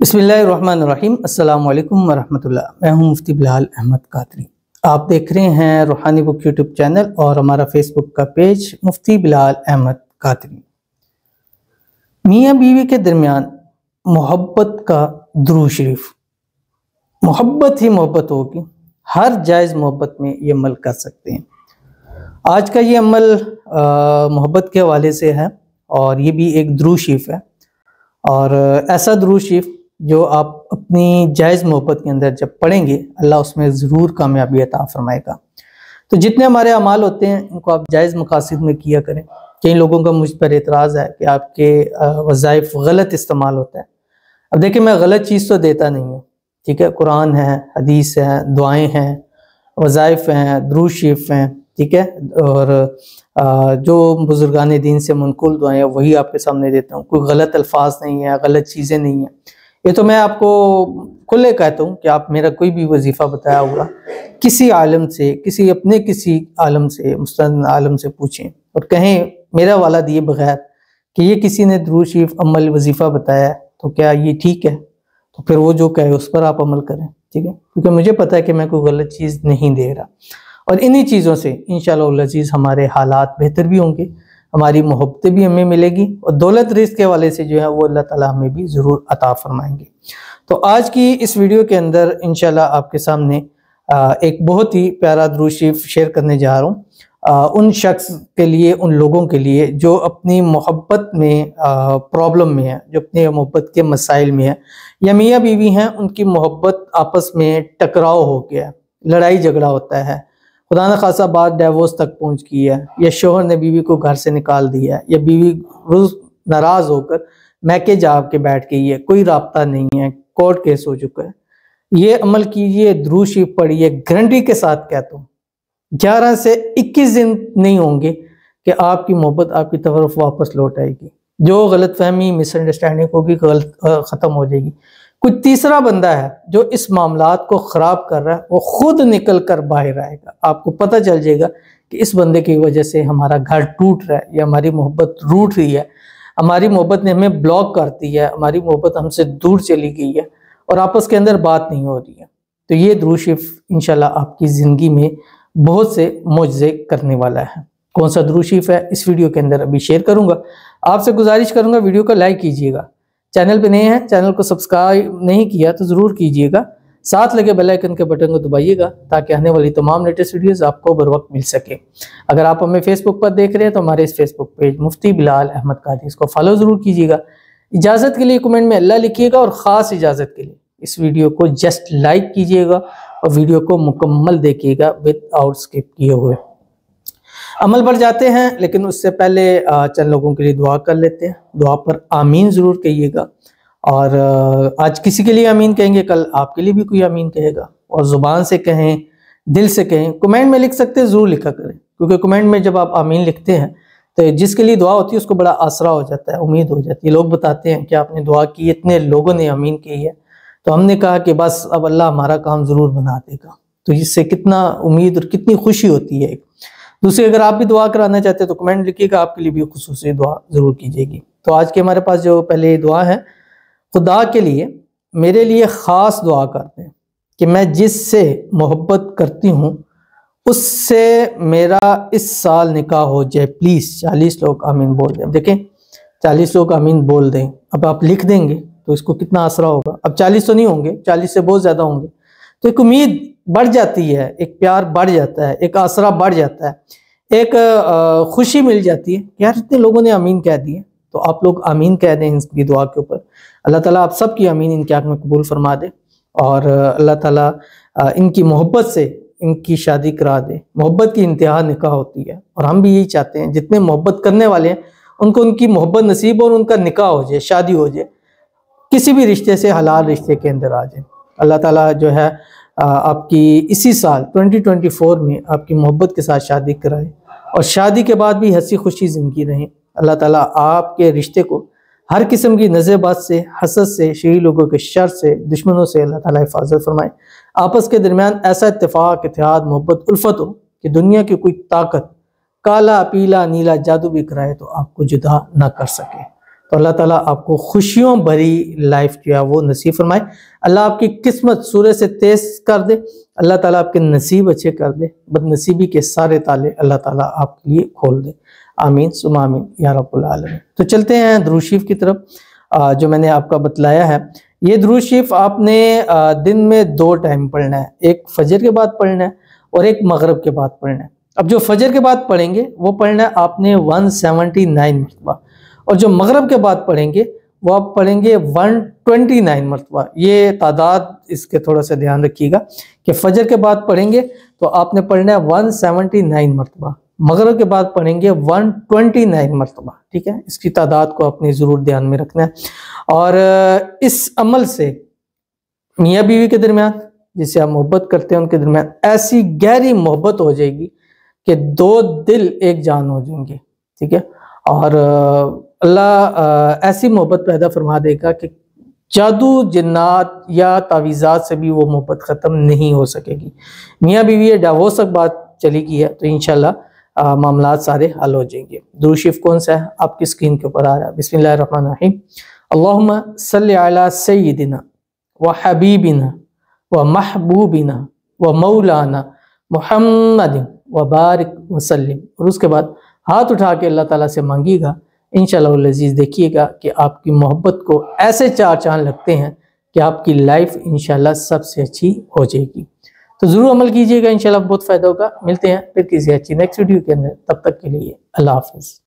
बिस्मिल्लाहिर्रहमानिर्रहीम। अस्सलाम वालेकुम वरहमतुल्लाह। मैं हूं मुफ्ती बिलाल अहमद कादरी। आप देख रहे हैं रूहानी बुक यूट्यूब चैनल और हमारा फेसबुक का पेज मुफ्ती बिलाल अहमद कादरी। मियाँ बीवी के दरमियान मोहब्बत का दुरूद शरीफ, मोहब्बत ही मोहब्बत होगी। हर जायज़ मोहब्बत में ये अमल कर सकते हैं। आज का ये अमल मोहब्बत के हवाले से है और ये भी एक दुरूद शरीफ है और ऐसा दुरूद शरीफ जो आप अपनी जायज़ मोहब्बत के अंदर जब पढ़ेंगे अल्लाह उसमें ज़रूर कामयाबी अता फरमाएगा। तो जितने हमारे अमाल होते हैं इनको आप जायज़ मकासद में किया करें। कई लोगों का मुझ पर एतराज़ है कि आपके वज़ाइफ गलत इस्तेमाल होता है। अब देखिए, मैं गलत चीज़ तो देता नहीं हूँ, ठीक है। कुरान है, हदीस है, दुआएँ हैं, वज़ाइफ हैं, दुरूद शरीफ हैं, ठीक है। और जो बुजुर्गान दीन से मुनकुल दुआएं वही आपके सामने देता हूँ। कोई गलत अल्फाज नहीं है, गलत चीज़ें नहीं हैं। ये तो मैं आपको खुले कहता हूँ कि आप मेरा कोई भी वजीफ़ा बताया हुआ किसी आलम से, किसी आलम से, मुस्तन आलम से पूछें और कहें मेरा वाला दिए बगैर कि ये किसी ने दुरूद शरीफ अमल वजीफ़ा बताया है तो क्या ये ठीक है, तो फिर वो जो कहे उस पर आप अमल करें, ठीक है। क्योंकि मुझे पता है कि मैं कोई गलत चीज़ नहीं दे रहा और इन्हीं चीज़ों से इंशाअल्लाह अज़ीज़ हमारे हालात बेहतर भी होंगे, हमारी मोहब्बतें भी हमें मिलेगी और दौलत रिज़्क़ के वाले से जो है वो अल्लाह ताला हमें भी ज़रूर अता फरमाएंगे। तो आज की इस वीडियो के अंदर इंशाअल्लाह आपके सामने एक बहुत ही प्यारा दुरूद शरीफ शेयर करने जा रहा हूँ उन शख्स के लिए, उन लोगों के लिए जो अपनी मोहब्बत में प्रॉब्लम में है, जो अपनी मोहब्बत के मसाइल में है, या मियाँ बीवी हैं उनकी मोहब्बत आपस में टकराव हो गया, लड़ाई झगड़ा होता है, खुदा न खासा बात डिवोर्स तक पहुंच गई है, या शोहर ने बीवी को घर से निकाल दिया है, या बीवी रोज नाराज होकर मैके जा के बैठ गई है, कोई राब्ता नहीं है, कोर्ट केस हो चुका है। ये अमल कीजिए, दुरूद शरीफ पढ़िए, गारंटी के साथ कहता हूँ 11 से 21 दिन नहीं होंगे कि आपकी मोहब्बत आपकी तरफ वापस लौट आएगी। जो गलतफहमी, मिसअंडरस्टैंडिंग होगी ख़त्म हो जाएगी। कोई तीसरा बंदा है जो इस मामलात को ख़राब कर रहा है, वो खुद निकल कर बाहर आएगा। आपको पता चल जाएगा कि इस बंदे की वजह से हमारा घर टूट रहा है या हमारी मोहब्बत रूठ रही है, हमारी मोहब्बत ने हमें ब्लॉक कर दी है, हमारी मोहब्बत हमसे दूर चली गई है और आपस के अंदर बात नहीं हो रही है। तो ये दुरूद शरीफ इंशाल्लाह आपकी ज़िंदगी में बहुत से मौजज़े करने वाला है। कौन सा दुरूद शरीफ है इस वीडियो के अंदर अभी शेयर करूँगा। आपसे गुजारिश करूँगा वीडियो को लाइक कीजिएगा, चैनल पे नए हैं, चैनल को सब्सक्राइब नहीं किया तो ज़रूर कीजिएगा, साथ लगे बेल आइकन के बटन को दबाइएगा ताकि आने वाली तमाम लेटेस्ट वीडियोस आपको बर वक्त मिल सके। अगर आप हमें फेसबुक पर देख रहे हैं तो हमारे इस फेसबुक पेज मुफ्ती बिलाल अहमद कादरी, इसको फॉलो ज़रूर कीजिएगा। इजाज़त के लिए कमेंट में अल्लाह लिखिएगा और ख़ास इजाज़त के लिए इस वीडियो को जस्ट लाइक कीजिएगा और वीडियो को मुकम्मल देखिएगा विदाउट स्किप किए हुए। अमल पर जाते हैं, लेकिन उससे पहले चंद लोगों के लिए दुआ कर लेते हैं। दुआ पर आमीन ज़रूर कहिएगा और आज किसी के लिए आमीन कहेंगे, कल आपके लिए भी कोई आमीन कहेगा। और ज़ुबान से कहें, दिल से कहें, कमेंट में लिख सकते हैं, ज़रूर लिखा करें, क्योंकि कमेंट में जब आप आमीन लिखते हैं तो जिसके लिए दुआ होती है उसको बड़ा आसरा हो जाता है, उम्मीद हो जाती है। लोग बताते हैं कि आपने दुआ की, इतने लोगों ने आमीन की है, तो हमने कहा कि बस अब अल्लाह हमारा काम ज़रूर बना देगा। तो इससे कितना उम्मीद और कितनी खुशी होती है। दूसरी, अगर आप भी दुआ कराना चाहते हैं तो कमेंट लिखिएगा, आपके लिए भी खुसूसी दुआ ज़रूर कीजिएगी। तो आज के हमारे पास जो पहले दुआ है, खुदा के लिए मेरे लिए ख़ास दुआ करते हैं कि मैं जिससे मोहब्बत करती हूँ उससे मेरा इस साल निकाह हो जाए प्लीज़। 40 लोग आमीन बोल दें। देखें, 40 लोग आमीन बोल दें। अब आप लिख देंगे तो इसको कितना आसरा होगा। अब 40 तो नहीं होंगे, 40 से बहुत ज़्यादा होंगे, तो एक उम्मीद बढ़ जाती है, एक प्यार बढ़ जाता है, एक आसरा बढ़ जाता है, एक खुशी मिल जाती है। यार इतने लोगों ने आमीन कह दिए, तो आप लोग आमीन कह दें इनकी दुआ के ऊपर। अल्लाह ताला आप सब की आमीन इनके आँख में कबूल फरमा दे और अल्लाह ताला इनकी मोहब्बत से इनकी शादी करा दे। मोहब्बत की इंतहा निकाह होती है और हम भी यही चाहते हैं, जितने मोहब्बत करने वाले हैं उनको उनकी मोहब्बत नसीब और उनका निकाह हो जाए, शादी हो जाए, किसी भी रिश्ते से हलाल रिश्ते के अंदर आ जाए। अल्लाह ताला जो है आपकी इसी साल 2024 में आपकी मोहब्बत के साथ शादी कराए और शादी के बाद भी हंसी खुशी ज़िंदगी रहें। अल्लाह ताला आपके रिश्ते को हर किस्म की नज़रबाज से, हसद से, शरी लोगों के शर से, दुश्मनों से अल्लाह ताला हिफाजत फरमाए। आपस के दरमियान ऐसा इत्तेफाक, इत्तेहाद, मोहब्बत, उल्फत हो कि दुनिया की कोई ताकत काला, पीला, नीला जादू भी कराए तो आपको जुदा ना कर सके। तो अल्लाह ताला आपको खुशियों भरी लाइफ जो है वो नसीब फरमाए। अल्लाह आपकी किस्मत सूरज से तेज कर दे। अल्लाह ताला आपके नसीब अच्छे कर दे। बदनसीबी के सारे ताले अल्लाह ताला आपके लिए खोल दे। आमीन सुमा आमीन या रब्बुल आलमीन। तो चलते हैं दुरूद शरीफ की तरफ। जो मैंने आपका बतलाया है, ये दुरूद शरीफ आपने दिन में 2 टाइम पढ़ना है, एक फजर के बाद पढ़ना है और एक मगरिब के बाद पढ़ना है। अब जो फजर के बाद पढ़ेंगे वो पढ़ना है आपने 179 मरतबा, और जो मगरिब के बाद पढ़ेंगे वो आप पढ़ेंगे 129 मरतबा। ये तादाद इसके थोड़ा सा ध्यान रखिएगा कि फजर के बाद पढ़ेंगे तो आपने पढ़ना है 179 मरतबा, मगरिब के बाद पढ़ेंगे 129 मरतबा। ठीक है, इसकी तादाद को अपनी ज़रूर ध्यान में रखना है। और इस अमल से मियाँ बीवी के दरमियान, जिससे आप मोहब्बत करते हैं, उनके दरमियान ऐसी गहरी मोहब्बत हो जाएगी कि 2 दिल एक जान हो जाएंगे। ठीक है, और अल्लाह ऐसी मोहब्बत पैदा फरमा देगा कि जादू जिन्नात या तावीज़ात से भी वो मोहब्बत ख़त्म नहीं हो सकेगी। मियाँ बीवी डाइवोर्स तक बात चली गई है तो इंशाल्लाह मामलात सारे हल हो जाएंगे। दुरूद शरीफ कौन सा है आपकी स्क्रीन के ऊपर आ रहा है। बिस्मिल्लाहिर्रहमानिर्रहीम। अल्लाहुम्मा सल्लि अला सय्यिदिना व हबीबिना व महबूबिना व मौलाना मुहम्मदिन व बारिक वसल्लिम। और उसके बाद हाथ उठा के अल्लाह ताला से मांगिएगा। इंशाअल्लाह अज़ीज़ देखिएगा कि आपकी मोहब्बत को ऐसे 4 चांद लगते हैं कि आपकी लाइफ इंशाअल्लाह सबसे अच्छी हो जाएगी। तो ज़रूर अमल कीजिएगा, इंशाअल्लाह बहुत फ़ायदा होगा। मिलते हैं फिर किसी अच्छी नेक्स्ट वीडियो के अंदर, तब तक के लिए अल्लाह हाफ़िज़।